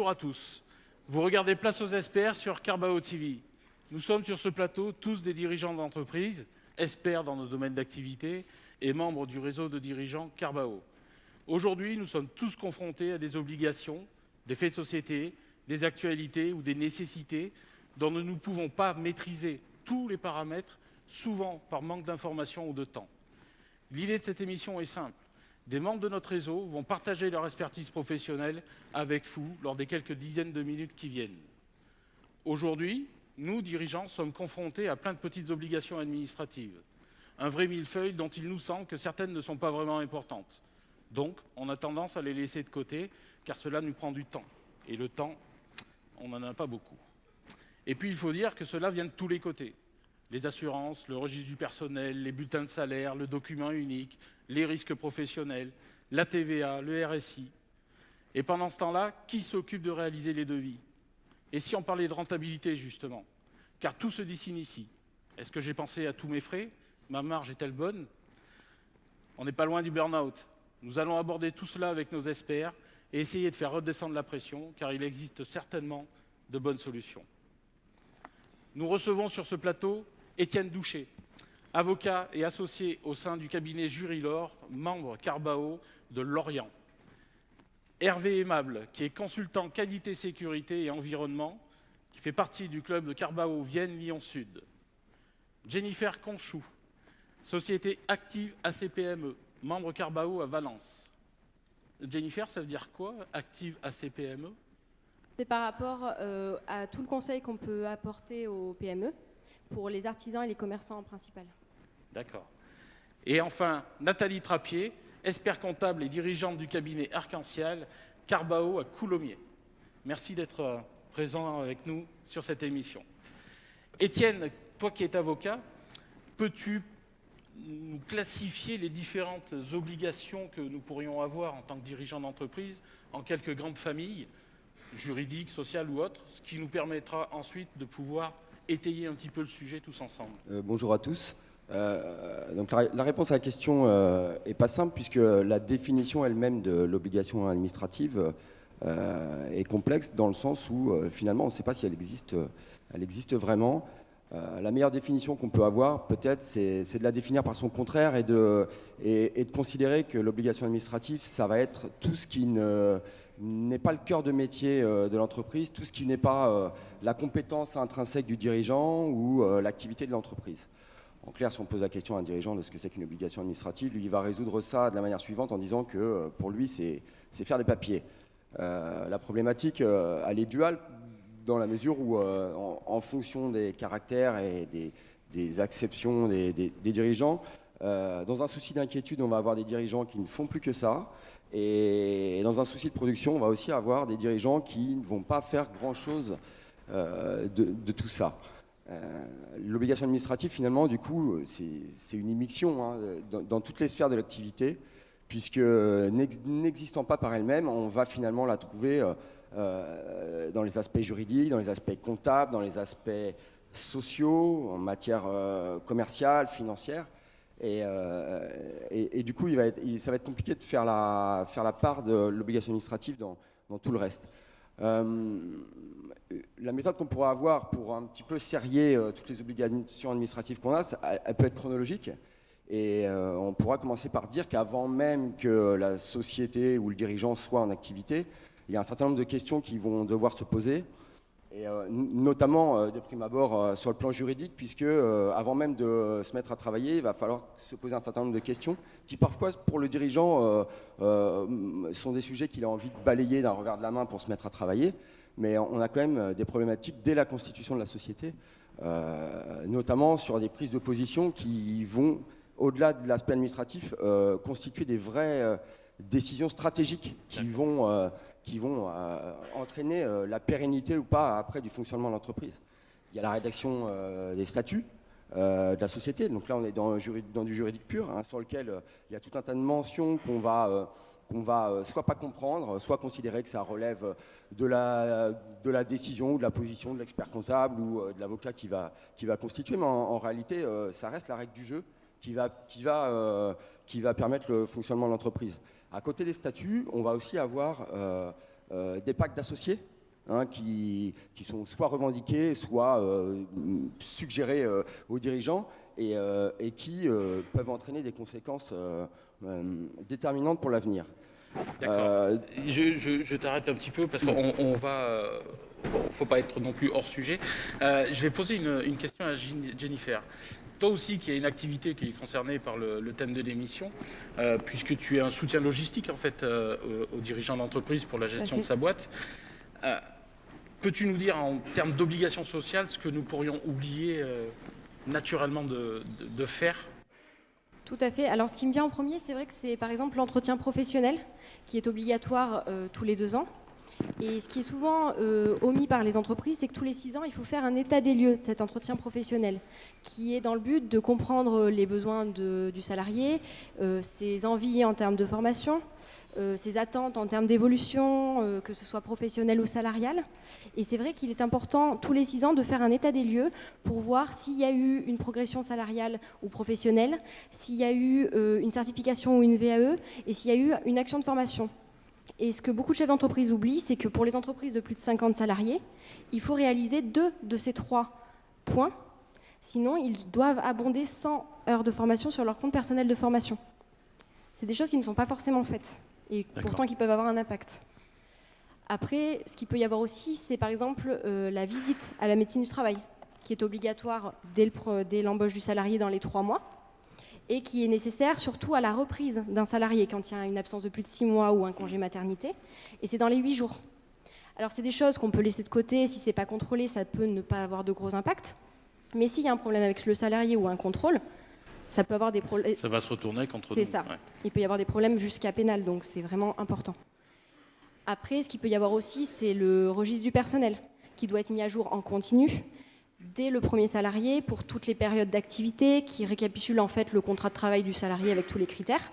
Bonjour à tous. Vous regardez Place aux experts sur Carbao TV. Nous sommes sur ce plateau tous des dirigeants d'entreprise, experts dans nos domaines d'activité et membres du réseau de dirigeants Carbao. Aujourd'hui, nous sommes tous confrontés à des obligations, des faits de société, des actualités ou des nécessités dont nous ne pouvons pas maîtriser tous les paramètres, souvent par manque d'information ou de temps. L'idée de cette émission est simple. Des membres de notre réseau vont partager leur expertise professionnelle avec vous lors des quelques dizaines de minutes qui viennent. Aujourd'hui, nous, dirigeants, sommes confrontés à plein de petites obligations administratives. Un vrai millefeuille dont il nous semble que certaines ne sont pas vraiment importantes. Donc, on a tendance à les laisser de côté, car cela nous prend du temps. Et le temps, on n'en a pas beaucoup. Et puis, il faut dire que cela vient de tous les côtés. Les assurances, le registre du personnel, les bulletins de salaire, le document unique, les risques professionnels, la TVA, le RSI. Et pendant ce temps-là, qui s'occupe de réaliser les devis? Et si on parlait de rentabilité, justement? Car tout se dessine ici. Est-ce que j'ai pensé à tous mes frais? Ma marge est-elle bonne? On n'est pas loin du burn-out. Nous allons aborder tout cela avec nos experts et essayer de faire redescendre la pression, car il existe certainement de bonnes solutions. Nous recevons sur ce plateau Étienne Douchet, avocat et associé au sein du cabinet Jurilor, membre Carbao de Lorient. Hervé Aimable, qui est consultant qualité, sécurité et environnement, qui fait partie du club de Carbao Vienne-Lyon-Sud. Jennifer Conchou, société active ACPME, membre Carbao à Valence. Jennifer, ça veut dire quoi, active ACPME? C'est par rapport à tout le conseil qu'on peut apporter aux PME pour les artisans et les commerçants en principal. D'accord. Et enfin, Nathalie Trappier, expert comptable et dirigeante du cabinet Arc-en-Ciel, Carbao à Coulommiers. Merci d'être présent avec nous sur cette émission. Étienne, toi qui es avocat, peux-tu nous classifier les différentes obligations que nous pourrions avoir en tant que dirigeants d'entreprise en quelques grandes familles, juridiques, sociales ou autres, ce qui nous permettra ensuite de pouvoir étayer un petit peu le sujet tous ensemble. Bonjour à tous. Donc la réponse à la question n'est pas simple puisque la définition elle-même de l'obligation administrative est complexe dans le sens où finalement on ne sait pas si elle existe vraiment. La meilleure définition qu'on peut avoir peut-être c'est de la définir par son contraire et de considérer que l'obligation administrative ça va être tout ce qui n'est pas le cœur de métier de l'entreprise, tout ce qui n'est pas la compétence intrinsèque du dirigeant ou l'activité de l'entreprise. En clair, si on pose la question à un dirigeant de ce que c'est qu'une obligation administrative, lui, il va résoudre ça de la manière suivante en disant que pour lui, c'est faire des papiers. La problématique, elle est duale dans la mesure où, en fonction des caractères et des acceptions des dirigeants, dans un souci d'inquiétude, on va avoir des dirigeants qui ne font plus que ça. Et dans un souci de production, on va aussi avoir des dirigeants qui ne vont pas faire grand-chose de tout ça. L'obligation administrative, finalement, du coup, c'est une immixtion dans toutes les sphères de l'activité, puisque n'existant pas par elle-même, on va finalement la trouver dans les aspects juridiques, dans les aspects comptables, dans les aspects sociaux, en matière commerciale, financière. Et du coup, ça va être compliqué de faire la part de l'obligation administrative dans tout le reste. La méthode qu'on pourra avoir pour un petit peu serrer toutes les obligations administratives qu'on a, elle peut être chronologique. Et on pourra commencer par dire qu'avant même que la société ou le dirigeant soit en activité, il y a un certain nombre de questions qui vont devoir se poser. Et notamment de prime abord sur le plan juridique, puisque avant même de se mettre à travailler, il va falloir se poser un certain nombre de questions qui parfois pour le dirigeant sont des sujets qu'il a envie de balayer d'un revers de la main pour se mettre à travailler, mais on a quand même des problématiques dès la constitution de la société, notamment sur des prises de position qui vont, au-delà de l'aspect administratif, constituer des vraies décisions stratégiques qui vont entraîner la pérennité ou pas après du fonctionnement de l'entreprise. Il y a la rédaction des statuts de la société, donc là on est dans du juridique pur, sur lequel il y a tout un tas de mentions qu'on va soit pas comprendre, soit considérer que ça relève de la décision ou de la position de l'expert comptable ou de l'avocat qui va constituer, mais en réalité ça reste la règle du jeu qui va permettre le fonctionnement de l'entreprise. À côté des statuts, on va aussi avoir des pactes d'associés qui sont soit revendiquées, soit suggérées aux dirigeants et qui peuvent entraîner des conséquences déterminantes pour l'avenir. D'accord. Je t'arrête un petit peu parce qu'on va... faut pas être non plus hors sujet. Je vais poser une question à Jennifer. Toi aussi, qui as une activité qui est concernée par le thème de l'émission, puisque tu es un soutien logistique en fait aux dirigeants d'entreprise pour la gestion de sa boîte, peux-tu nous dire en termes d'obligations sociales ce que nous pourrions oublier naturellement de faire ? Tout à fait. Alors, ce qui me vient en premier, c'est vrai que c'est par exemple l'entretien professionnel qui est obligatoire tous les 2 ans. Et ce qui est souvent omis par les entreprises, c'est que tous les 6 ans, il faut faire un état des lieux de cet entretien professionnel, qui est dans le but de comprendre les besoins du salarié, ses envies en termes de formation, ses attentes en termes d'évolution, que ce soit professionnelle ou salariale. Et c'est vrai qu'il est important tous les 6 ans de faire un état des lieux pour voir s'il y a eu une progression salariale ou professionnelle, s'il y a eu une certification ou une VAE, et s'il y a eu une action de formation. Et ce que beaucoup de chefs d'entreprise oublient, c'est que pour les entreprises de plus de 50 salariés, il faut réaliser 2 de ces 3 points. Sinon, ils doivent abonder 100 heures de formation sur leur compte personnel de formation. C'est des choses qui ne sont pas forcément faites et pourtant qui peuvent avoir un impact. Après, ce qu'il peut y avoir aussi, c'est par exemple la visite à la médecine du travail, qui est obligatoire dès l'embauche du salarié dans les 3 mois. Et qui est nécessaire surtout à la reprise d'un salarié quand il y a une absence de plus de 6 mois ou un congé maternité, et c'est dans les 8 jours. Alors c'est des choses qu'on peut laisser de côté, si ce n'est pas contrôlé, ça peut ne pas avoir de gros impacts, mais s'il y a un problème avec le salarié ou un contrôle, ça peut avoir des problèmes. Ça va se retourner contre nous. C'est ça. Ouais. Il peut y avoir des problèmes jusqu'à pénal, donc c'est vraiment important. Après, ce qu'il peut y avoir aussi, c'est le registre du personnel, qui doit être mis à jour en continu, dès le premier salarié pour toutes les périodes d'activité, qui récapitule en fait le contrat de travail du salarié avec tous les critères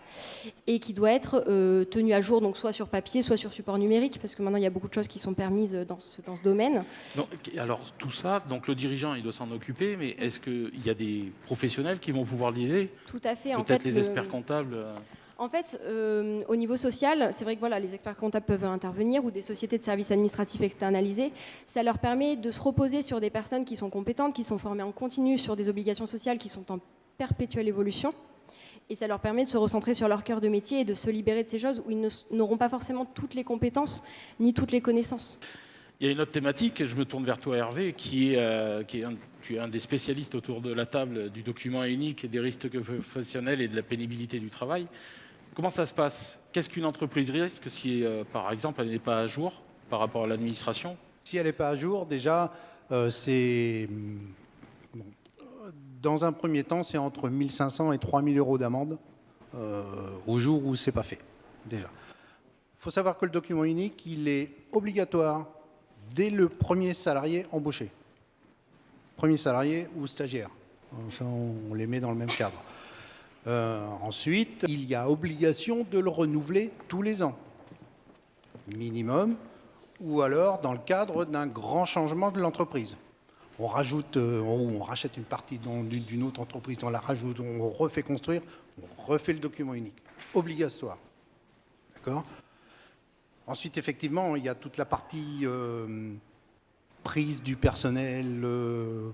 et qui doit être tenu à jour, donc soit sur papier, soit sur support numérique, parce que maintenant il y a beaucoup de choses qui sont permises dans ce domaine. Donc, alors tout ça, donc le dirigeant il doit s'en occuper, mais est-ce qu'il y a des professionnels qui vont pouvoir l'aider ? Tout à fait. Peut-être les experts comptables. En fait, au niveau social, c'est vrai que voilà, les experts comptables peuvent intervenir ou des sociétés de services administratifs externalisées. Ça leur permet de se reposer sur des personnes qui sont compétentes, qui sont formées en continu sur des obligations sociales qui sont en perpétuelle évolution. Et ça leur permet de se recentrer sur leur cœur de métier et de se libérer de ces choses où ils n'auront pas forcément toutes les compétences ni toutes les connaissances. Il y a une autre thématique, je me tourne vers toi Hervé, tu es un des spécialistes autour de la table du document unique, des risques professionnels et de la pénibilité du travail. Comment ça se passe ? Qu'est-ce qu'une entreprise risque si, par exemple, elle n'est pas à jour par rapport à l'administration ? Si elle n'est pas à jour, déjà, c'est... Bon, dans un premier temps, c'est entre 1 500 et 3 000 euros d'amende au jour où ce n'est pas fait, déjà. Il faut savoir que le document unique, il est obligatoire dès le premier salarié embauché. Premier salarié ou stagiaire. Ça, on les met dans le même cadre. Ensuite, il y a obligation de le renouveler tous les ans, minimum, ou alors dans le cadre d'un grand changement de l'entreprise. On rajoute, on rachète une partie d'une autre entreprise, on la rajoute, on refait construire, on refait le document unique. Obligatoire. D'accord ? Ensuite, effectivement, il y a toute la partie prise du personnel,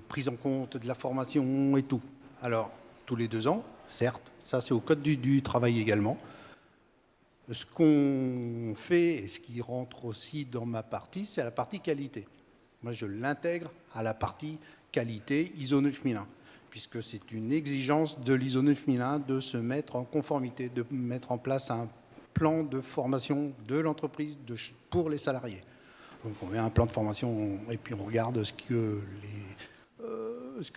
prise en compte de la formation et tout. Alors, tous les 2 ans, certes, ça c'est au Code du travail également. Ce qu'on fait, et ce qui rentre aussi dans ma partie, c'est la partie qualité. Moi, je l'intègre à la partie qualité ISO 9001, puisque c'est une exigence de l'ISO 9001 de se mettre en conformité, de mettre en place un plan de formation de l'entreprise pour les salariés. Donc on met un plan de formation et puis on regarde ce que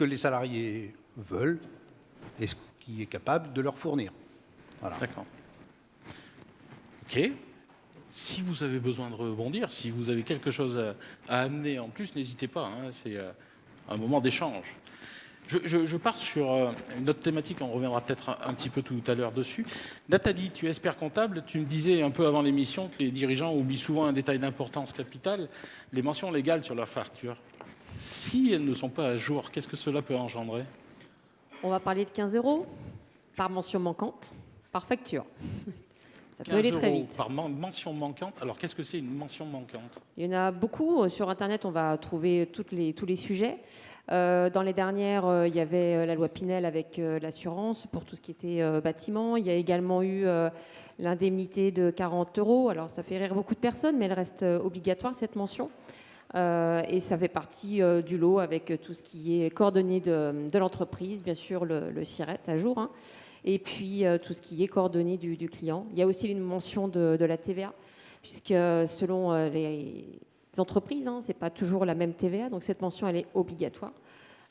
les salariés veulent et ce qui est capable de leur fournir. Voilà. D'accord. Ok. Si vous avez besoin de rebondir, si vous avez quelque chose à amener en plus, n'hésitez pas. Hein, c'est un moment d'échange. Je pars sur une autre thématique, on reviendra peut-être un petit peu tout à l'heure dessus. Nathalie, tu es expert comptable, tu me disais un peu avant l'émission que les dirigeants oublient souvent un détail d'importance capitale, les mentions légales sur leur facture. Si elles ne sont pas à jour, qu'est-ce que cela peut engendrer ? On va parler de 15 € par mention manquante, par facture. Ça peut aller 15 très euros vite. par mention manquante. Alors, qu'est-ce que c'est une mention manquante? Il y en a beaucoup. Sur Internet, on va trouver tous les sujets. Dans les dernières, il y avait la loi Pinel avec l'assurance pour tout ce qui était bâtiment. Il y a également eu l'indemnité de 40 euros. Alors, ça fait rire beaucoup de personnes, mais elle reste obligatoire, cette mention. Et ça fait partie du lot avec tout ce qui est coordonnées de l'entreprise, bien sûr le SIRET à jour, hein, et puis tout ce qui est coordonnées du client. Il y a aussi une mention de la TVA, puisque selon les entreprises, hein, c'est pas toujours la même TVA, donc cette mention elle est obligatoire.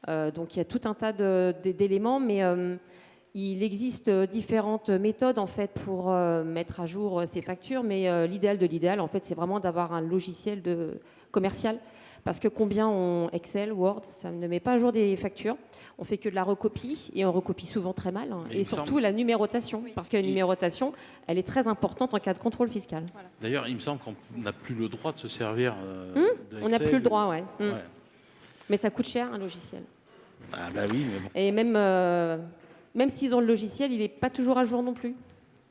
Donc il y a tout un tas d'éléments, mais il existe différentes méthodes en fait pour mettre à jour ces factures, mais l'idéal de l'idéal en fait c'est vraiment d'avoir un logiciel commercial, parce que combien on Excel, Word, ça ne met pas à jour des factures. On fait que de la recopie et on recopie souvent très mal, hein, et surtout la numérotation, parce que la numérotation elle est très importante en cas de contrôle fiscal. Voilà. D'ailleurs, il me semble qu'on n'a plus le droit de se servir de On n'a Excel. plus le droit, ouais. Ouais. Mais ça coûte cher un logiciel. Ah bah oui, mais bon. Et même s'ils ont le logiciel, il n'est pas toujours à jour non plus.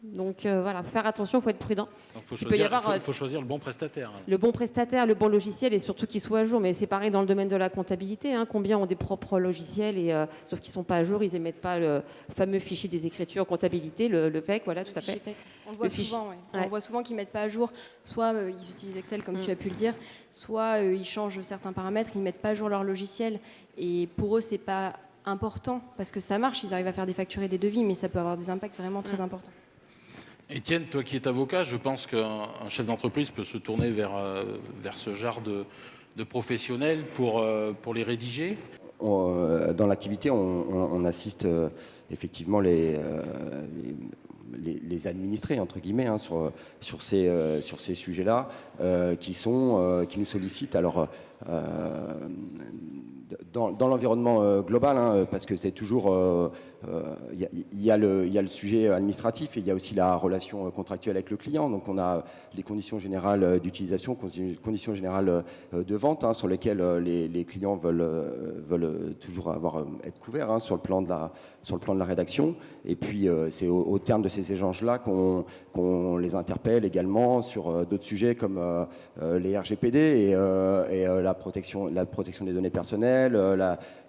Donc voilà, faut faire attention, il faut être prudent. Il faut, Il peut y avoir faut choisir le bon prestataire. le bon prestataire, le bon logiciel et surtout qu'il soit à jour. Mais c'est pareil dans le domaine de la comptabilité. Hein, combien ont des propres logiciels et sauf qu'ils ne sont pas à jour, ils n'émettent pas le fameux fichier des écritures comptabilité, le FEC, voilà, tout à fait. On le voit Le fichier. souvent, ouais. Ouais. On voit souvent qu'ils mettent pas à jour. Soit ils utilisent Excel, comme tu as pu le dire, soit ils changent certains paramètres, ils mettent pas à jour leur logiciel. Et pour eux, c'est pas important parce que ça marche, ils arrivent à faire des factures et des devis, mais ça peut avoir des impacts vraiment très importants. Étienne, toi qui es avocat, je pense qu'un chef d'entreprise peut se tourner vers ce genre de professionnels pour les rédiger. Dans l'activité, on assiste effectivement les administrés, entre guillemets, hein, sur ces sujets-là, qui nous sollicitent. Alors, dans l'environnement global, hein, parce que c'est toujours... Il y a le sujet administratif et il y a aussi la relation contractuelle avec le client. Donc on a les conditions générales d'utilisation, conditions générales de vente, hein, sur lesquelles les clients veulent toujours être couverts, hein, sur le plan de la rédaction. Et puis c'est au terme de ces échanges-là qu'on les interpelle également sur d'autres sujets comme les RGPD et la protection des données personnelles,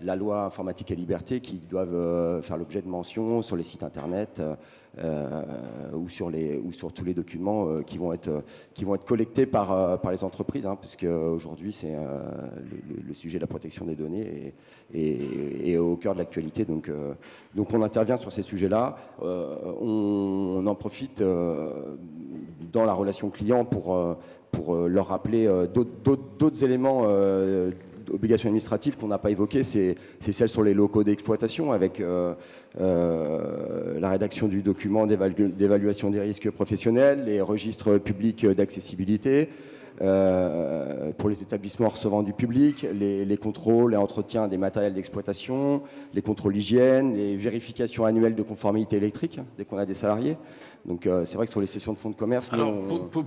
la loi informatique et liberté qui doivent faire l'objet de mentions sur les sites internet ou sur tous les documents qui vont être collectés par les entreprises, hein, puisque aujourd'hui c'est le sujet de la protection des données est au cœur de l'actualité. Donc on intervient sur ces sujets-là. On en profite dans la relation client pour leur rappeler d'autres éléments obligations administratives qu'on n'a pas évoquées, c'est celle sur les locaux d'exploitation avec la rédaction du document d'évaluation des risques professionnels, les registres publics d'accessibilité pour les établissements recevant du public, les contrôles et entretiens des matériels d'exploitation, les contrôles hygiène, les vérifications annuelles de conformité électrique dès qu'on a des salariés. Donc c'est vrai que sur les sessions de fonds de commerce... Alors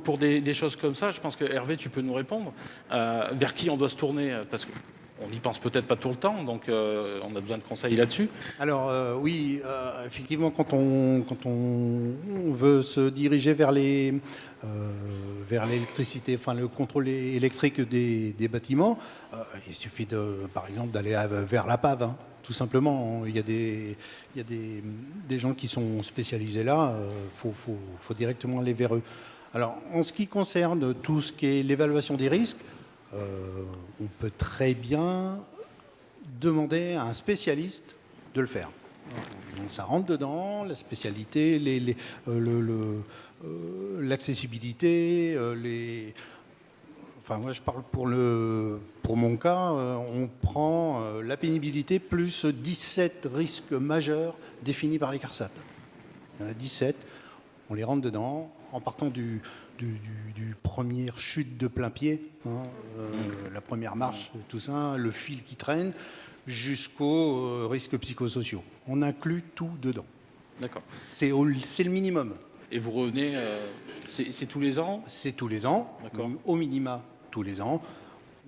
pour des choses comme ça, je pense que Hervé, tu peux nous répondre. Vers qui on doit se tourner? Parce qu'on n'y pense peut-être pas tout le temps, donc on a besoin de conseils là-dessus. Alors oui, effectivement, quand on veut se diriger vers l'électricité, enfin le contrôle électrique des bâtiments, il suffit par exemple d'aller vers la PAV. Hein. Tout simplement, il y a des gens qui sont spécialisés là, faut directement aller vers eux. Alors, en ce qui concerne tout ce qui est l'évaluation des risques, on peut très bien demander à un spécialiste de le faire. Donc, ça rentre dedans, la spécialité, l'accessibilité, Enfin, moi, je parle pour mon cas, on prend la pénibilité plus 17 risques majeurs définis par les CARSAT. Il y en a 17, on les rentre dedans en partant du première chute de plein pied, hein, la première marche, tout ça, le fil qui traîne, jusqu'aux risques psychosociaux. On inclut tout dedans. D'accord. C'est le minimum. Et vous revenez, c'est tous les ans? C'est tous les ans, D'accord. au minima tous les ans.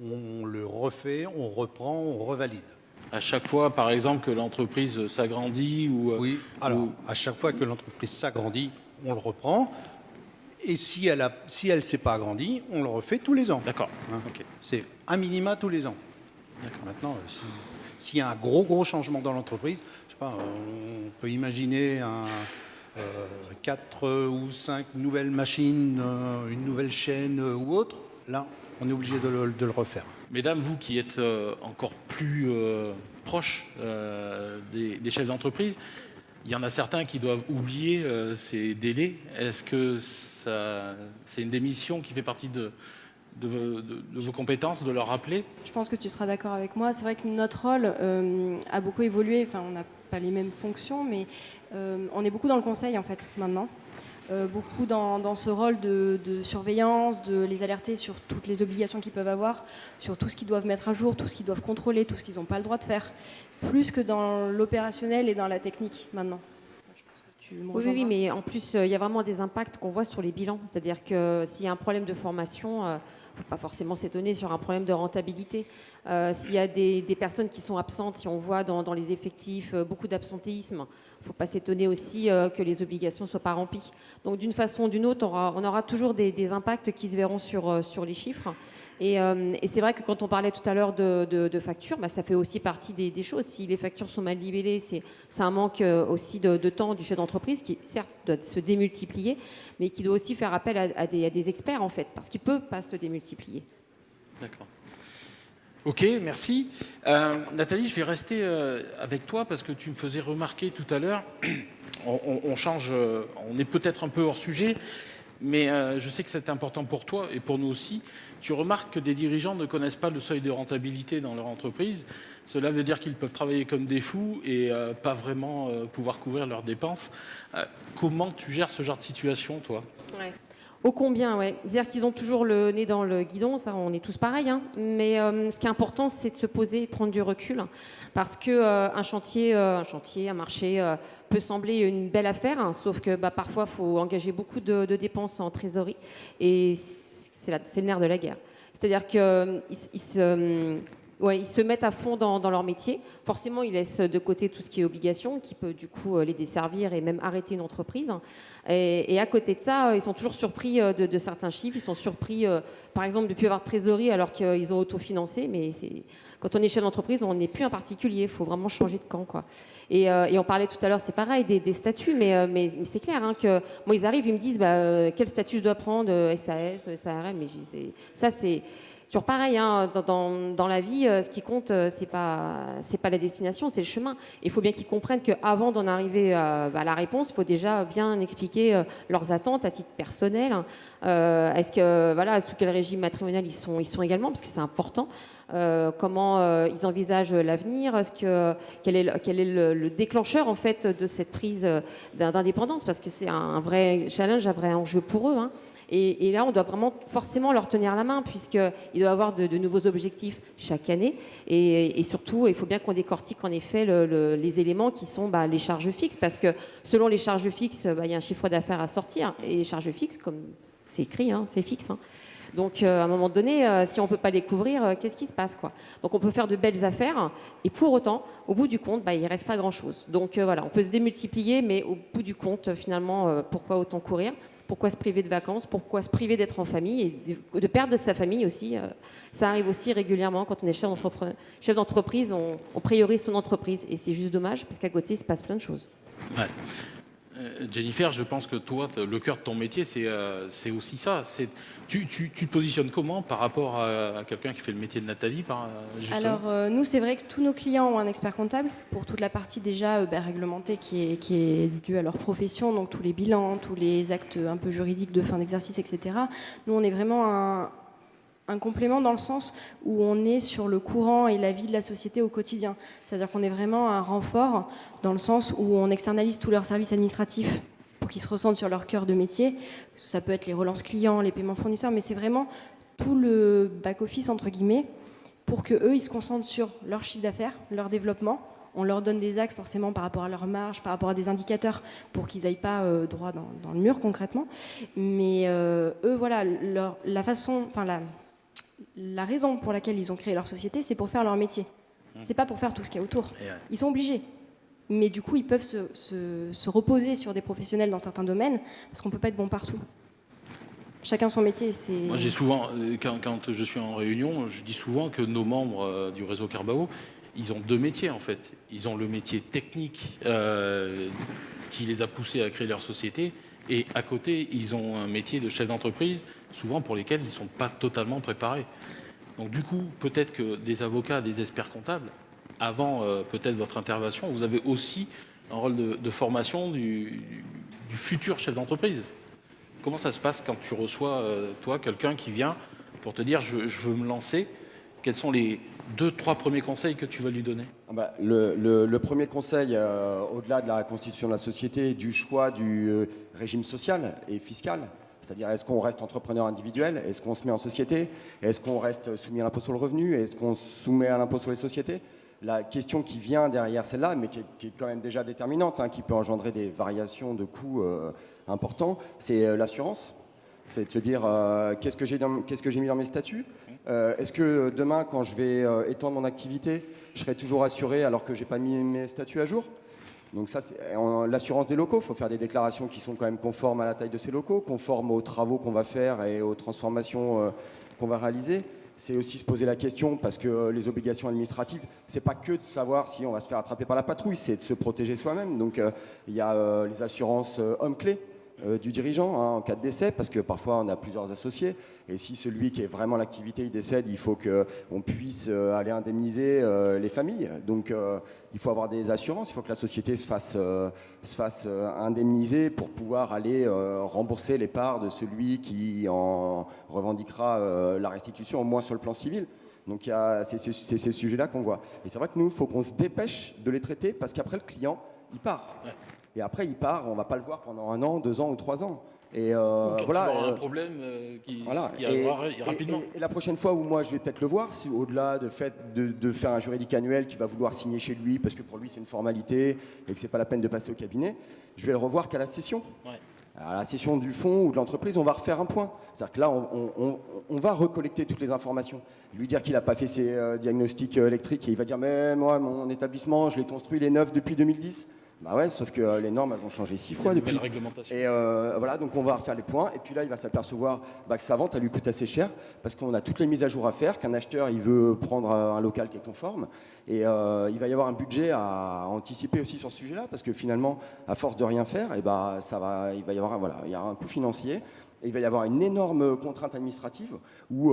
On le refait, on reprend, on revalide. À chaque fois, par exemple, que l'entreprise s'agrandit ou... Oui, alors à chaque fois que l'entreprise s'agrandit, on le reprend. Et si elle ne s'est pas agrandie, on le refait tous les ans. D'accord. Hein. Ok. C'est un minima tous les ans. Maintenant, s'il y a un gros changement dans l'entreprise, je sais pas, on peut imaginer 4 ou 5 nouvelles machines, une nouvelle chaîne ou autre. Là, on est obligé de le refaire. Mesdames, vous qui êtes encore plus proches des chefs d'entreprise, il y en a certains qui doivent oublier ces délais. Est-ce que c'est une des missions qui fait partie de vos compétences, de leur rappeler? Je pense que tu seras d'accord avec moi. C'est vrai que notre rôle a beaucoup évolué. Enfin, on n'a pas les mêmes fonctions, mais on est beaucoup dans le conseil en fait maintenant. Beaucoup dans ce rôle de surveillance, de les alerter sur toutes les obligations qu'ils peuvent avoir, sur tout ce qu'ils doivent mettre à jour, tout ce qu'ils doivent contrôler, tout ce qu'ils n'ont pas le droit de faire, plus que dans l'opérationnel et dans la technique maintenant. Je pense que tu me Oui, rejoindras. mais en plus, il y a vraiment des impacts qu'on voit sur les bilans. C'est-à-dire que s'il y a un problème de formation, il ne faut pas forcément s'étonner sur un problème de rentabilité. S'il y a des personnes qui sont absentes, si on voit dans les effectifs beaucoup d'absentéisme, il ne faut pas s'étonner aussi que les obligations ne soient pas remplies. Donc d'une façon ou d'une autre, on aura toujours des impacts qui se verront sur les chiffres. Et c'est vrai que quand on parlait tout à l'heure de factures, ça fait aussi partie des choses. Si les factures sont mal libellées, c'est un manque aussi de temps du chef d'entreprise qui, certes, doit se démultiplier, mais qui doit aussi faire appel à des experts, en fait, parce qu'il ne peut pas se démultiplier. D'accord. Ok, merci. Nathalie, je vais rester avec toi parce que tu me faisais remarquer tout à l'heure, on change, on est peut-être un peu hors sujet, mais je sais que c'est important pour toi et pour nous aussi. Tu remarques que des dirigeants ne connaissent pas le seuil de rentabilité dans leur entreprise. Cela veut dire qu'ils peuvent travailler comme des fous et pas vraiment pouvoir couvrir leurs dépenses. Comment tu gères ce genre de situation, toi? Ouais. Ô combien, ouais. C'est-à-dire qu'ils ont toujours le nez dans le guidon, ça, on est tous pareils. Hein. Mais ce qui est important, c'est de se poser et de prendre du recul. Parce qu'un chantier, un marché peut sembler une belle affaire, hein, sauf que parfois, il faut engager beaucoup de dépenses en trésorerie. Et c'est le nerf de la guerre. C'est-à-dire qu'ils se mettent à fond dans leur métier. Forcément, ils laissent de côté tout ce qui est obligation, qui peut du coup les desservir et même arrêter une entreprise. Et à côté de ça, ils sont toujours surpris de certains chiffres. Ils sont surpris, par exemple, de ne plus avoir de trésorerie alors qu'ils ont autofinancé. Mais quand on est chef d'entreprise, on n'est plus un particulier. Il faut vraiment changer de camp, quoi. Et on parlait tout à l'heure, c'est pareil, des statuts. Mais c'est clair hein, que moi, ils arrivent, ils me disent quel statut je dois prendre, SAS, SARL. Mais ça, c'est toujours pareil, hein, dans la vie, ce qui compte, c'est pas la destination, c'est le chemin. Il faut bien qu'ils comprennent qu'avant d'en arriver à la réponse, il faut déjà bien expliquer leurs attentes à titre personnel. Est-ce que sous quel régime matrimonial ils sont également, parce que c'est important. Comment ils envisagent l'avenir, quel est le déclencheur en fait de cette prise d'indépendance, parce que c'est un vrai challenge, un vrai enjeu pour eux. Hein. Et là, on doit vraiment forcément leur tenir la main, puisqu'il doit y avoir de nouveaux objectifs chaque année. Et surtout, il faut bien qu'on décortique en effet les éléments qui sont les charges fixes, parce que selon les charges fixes, il y a un chiffre d'affaires à sortir. Et les charges fixes, comme c'est écrit, hein, c'est fixe. Hein. Donc, à un moment donné, si on ne peut pas les couvrir, qu'est-ce qui se passe, quoi? Donc, on peut faire de belles affaires, et pour autant, au bout du compte, il ne reste pas grand-chose. Donc, voilà, on peut se démultiplier, mais au bout du compte, finalement, pourquoi autant courir? Pourquoi se priver de vacances? Pourquoi se priver d'être en famille et de perdre de sa famille aussi? Ça arrive aussi régulièrement quand on est chef d'entreprise, on priorise son entreprise. Et c'est juste dommage parce qu'à côté, il se passe plein de choses. Ouais. Jennifer, je pense que toi, le cœur de ton métier, c'est aussi ça. Tu te positionnes comment par rapport à quelqu'un qui fait le métier de Nathalie justement? Alors, nous, c'est vrai que tous nos clients ont un expert comptable pour toute la partie déjà réglementée qui est due à leur profession, donc tous les bilans, tous les actes un peu juridiques de fin d'exercice, etc. Nous, on est vraiment un complément dans le sens où on est sur le courant et la vie de la société au quotidien. C'est-à-dire qu'on est vraiment un renfort dans le sens où on externalise tous leurs services administratifs pour qu'ils se ressentent sur leur cœur de métier. Ça peut être les relances clients, les paiements fournisseurs, mais c'est vraiment tout le back-office, entre guillemets, pour qu'eux, ils se concentrent sur leur chiffre d'affaires, leur développement. On leur donne des axes forcément par rapport à leur marge, par rapport à des indicateurs pour qu'ils n'aillent pas droit dans le mur concrètement. Mais eux, voilà, la raison pour laquelle ils ont créé leur société, c'est pour faire leur métier. C'est pas pour faire tout ce qu'il y a autour. Ils sont obligés. Mais du coup, ils peuvent se reposer sur des professionnels dans certains domaines, parce qu'on peut pas être bon partout. chacun son métier. Moi, j'ai souvent, quand je suis en réunion, je dis souvent que nos membres du réseau Carbao, ils ont deux métiers en fait. Ils ont le métier technique qui les a poussés à créer leur société, et à côté, ils ont un métier de chef d'entreprise, souvent pour lesquels ils ne sont pas totalement préparés. Donc du coup, peut-être que des avocats, des experts comptables, avant peut-être votre intervention, vous avez aussi un rôle de formation du futur chef d'entreprise. Comment ça se passe quand tu reçois, toi, quelqu'un qui vient pour te dire je veux me lancer? Quels sont les 2-3 premiers conseils que tu vas lui donner? Le premier conseil, au-delà de la constitution de la société, du choix du régime social et fiscal, c'est-à-dire est-ce qu'on reste entrepreneur individuel, est-ce qu'on se met en société, est-ce qu'on reste soumis à l'impôt sur le revenu, est-ce qu'on se soumet à l'impôt sur les sociétés? La question qui vient derrière celle-là, mais qui est quand même déjà déterminante, qui peut engendrer des variations de coûts importants, c'est l'assurance. C'est de se dire qu'est-ce que j'ai mis dans mes statuts. Est-ce que demain, quand je vais étendre mon activité, je serai toujours assuré alors que je n'ai pas mis mes statuts à jour? Donc ça, c'est l'assurance des locaux. Il faut faire des déclarations qui sont quand même conformes à la taille de ces locaux, conformes aux travaux qu'on va faire et aux transformations qu'on va réaliser. C'est aussi se poser la question, parce que les obligations administratives, c'est pas que de savoir si on va se faire attraper par la patrouille, c'est de se protéger soi-même. Donc il y a les assurances hommes-clés du dirigeant en cas de décès, parce que parfois on a plusieurs associés, et si celui qui est vraiment l'activité il décède, il faut qu'on puisse aller indemniser les familles. Donc il faut avoir des assurances, il faut que la société se fasse indemniser pour pouvoir aller rembourser les parts de celui qui en revendiquera la restitution, au moins sur le plan civil. Donc c'est ces sujets-là qu'on voit. Et c'est vrai que nous, il faut qu'on se dépêche de les traiter, parce qu'après le client, il part. Ouais. Et après, il part, on ne va pas le voir pendant 1 an, 2 ans ou 3 ans. Et voilà, un problème qui arrivera rapidement. Et la prochaine fois où moi je vais peut-être le voir, au-delà de faire un juridique annuel qui va vouloir signer chez lui parce que pour lui c'est une formalité et que c'est pas la peine de passer au cabinet, je vais le revoir qu'à la session. Ouais. À la session du fonds ou de l'entreprise, on va refaire un point. C'est-à-dire que là, on va recollecter toutes les informations. Lui dire qu'il n'a pas fait ses diagnostics électriques et il va dire « Mais moi, mon établissement, je l'ai construit, il est neuf depuis 2010 ». Bah ouais, sauf que les normes, elles ont changé 6 fois depuis. Réglementation. Et voilà, donc on va refaire les points. Et puis là, il va s'apercevoir que sa vente, elle lui coûte assez cher parce qu'on a toutes les mises à jour à faire, qu'un acheteur, il veut prendre un local qui est conforme. Et il va y avoir un budget à anticiper aussi sur ce sujet-là, parce que finalement, à force de rien faire, il va y avoir il y a un coût financier. Et il va y avoir une énorme contrainte administrative où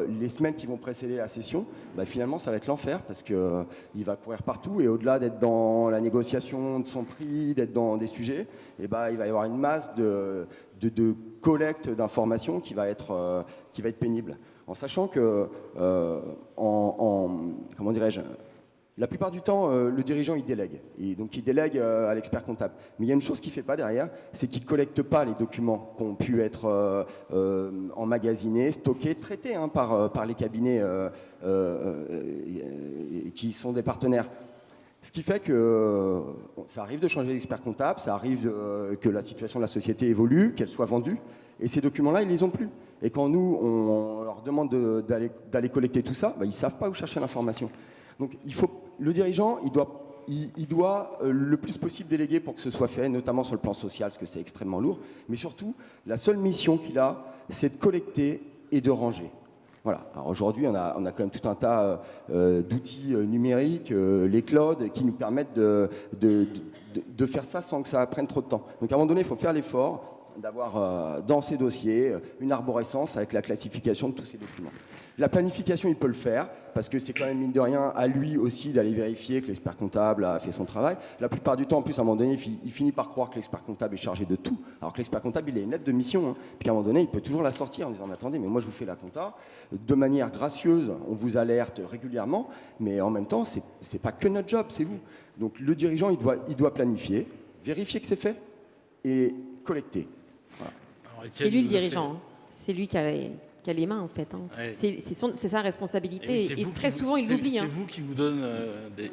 les semaines qui vont précéder la session, finalement, ça va être l'enfer parce qu'il va courir partout et au-delà d'être dans la négociation de son prix, d'être dans des sujets, il va y avoir une masse de collecte d'informations qui va être pénible. En sachant que, comment dirais-je, la plupart du temps, le dirigeant, il délègue. Et donc, il délègue à l'expert comptable. Mais il y a une chose qu'il ne fait pas derrière, c'est qu'il ne collecte pas les documents qui ont pu être emmagasinés, stockés, traités par les cabinets qui sont des partenaires. Ce qui fait que ça arrive de changer d'expert comptable, ça arrive que la situation de la société évolue, qu'elle soit vendue. Et ces documents-là, ils ne les ont plus. Et quand nous, on leur demande d'aller collecter tout ça, ils ne savent pas où chercher l'information. Donc le dirigeant, il doit le plus possible déléguer pour que ce soit fait, notamment sur le plan social, parce que c'est extrêmement lourd. Mais surtout, la seule mission qu'il a, c'est de collecter et de ranger. Voilà. Alors aujourd'hui, on a quand même tout un tas d'outils numériques, les clouds, qui nous permettent de faire ça sans que ça prenne trop de temps. Donc à un moment donné, il faut faire l'effort d'avoir dans ces dossiers une arborescence avec la classification de tous ces documents. La planification, il peut le faire, parce que c'est quand même, mine de rien, à lui aussi d'aller vérifier que l'expert comptable a fait son travail. La plupart du temps, en plus, à un moment donné, il finit par croire que l'expert comptable est chargé de tout, alors que l'expert comptable, il est net de mission. Puis à un moment donné, il peut toujours la sortir en disant « Attendez, mais moi, je vous fais la compta. De manière gracieuse, on vous alerte régulièrement, mais en même temps, c'est pas que notre job, c'est vous. » Donc le dirigeant, il doit planifier, vérifier que c'est fait et collecter. Voilà. C'est lui le dirigeant, c'est lui qui a les mains en fait. Ouais. C'est sa responsabilité et très souvent il l'oublie. C'est vous qui vous donne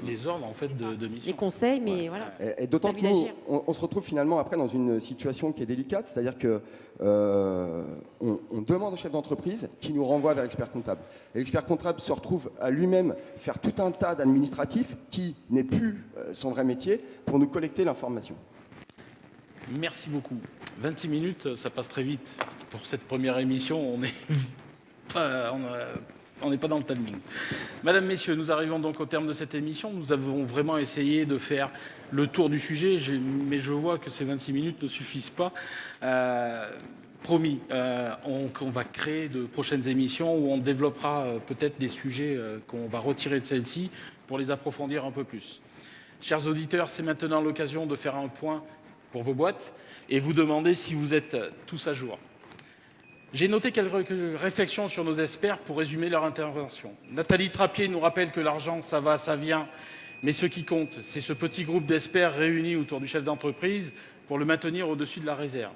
les ordres en fait de mission. Les conseils, mais voilà. Et d'autant que nous, on se retrouve finalement après dans une situation qui est délicate, c'est-à-dire que on demande au chef d'entreprise qui nous renvoie vers l'expert comptable. Et l'expert comptable se retrouve à lui-même faire tout un tas d'administratifs qui n'est plus son vrai métier pour nous collecter l'information. Merci beaucoup. 26 minutes, ça passe très vite. pour cette première émission, on n'est pas dans le timing. Madame, Messieurs, nous arrivons donc au terme de cette émission. Nous avons vraiment essayé de faire le tour du sujet, mais je vois que ces 26 minutes ne suffisent pas. Promis, on va créer de prochaines émissions où on développera peut-être des sujets qu'on va retirer de celle-ci pour les approfondir un peu plus. Chers auditeurs, c'est maintenant l'occasion de faire un point pour vos boîtes et vous demander si vous êtes tous à jour. J'ai noté quelques réflexions sur nos experts pour résumer leur intervention. Nathalie Trappier nous rappelle que l'argent, ça va, ça vient, mais ce qui compte, c'est ce petit groupe d'experts réunis autour du chef d'entreprise pour le maintenir au-dessus de la réserve.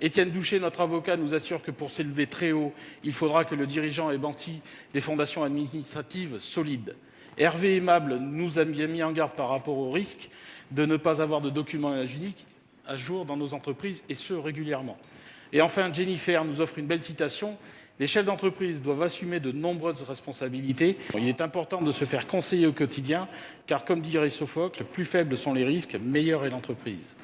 Étienne Douchet, notre avocat, nous assure que pour s'élever très haut, il faudra que le dirigeant ait bâti des fondations administratives solides. Hervé Aimable nous a bien mis en garde par rapport au risque de ne pas avoir de documents uniques à jour dans nos entreprises, et ce, régulièrement. Et enfin, Jennifer nous offre une belle citation. Les chefs d'entreprise doivent assumer de nombreuses responsabilités. Il est important de se faire conseiller au quotidien, car comme dirait Sophocle, plus faibles sont les risques, meilleure est l'entreprise.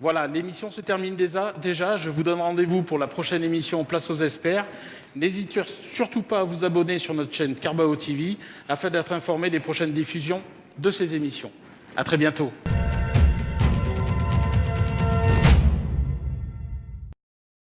Voilà, l'émission se termine déjà. Je vous donne rendez-vous pour la prochaine émission Place aux experts. N'hésitez surtout pas à vous abonner sur notre chaîne Carbao TV afin d'être informé des prochaines diffusions de ces émissions. À très bientôt.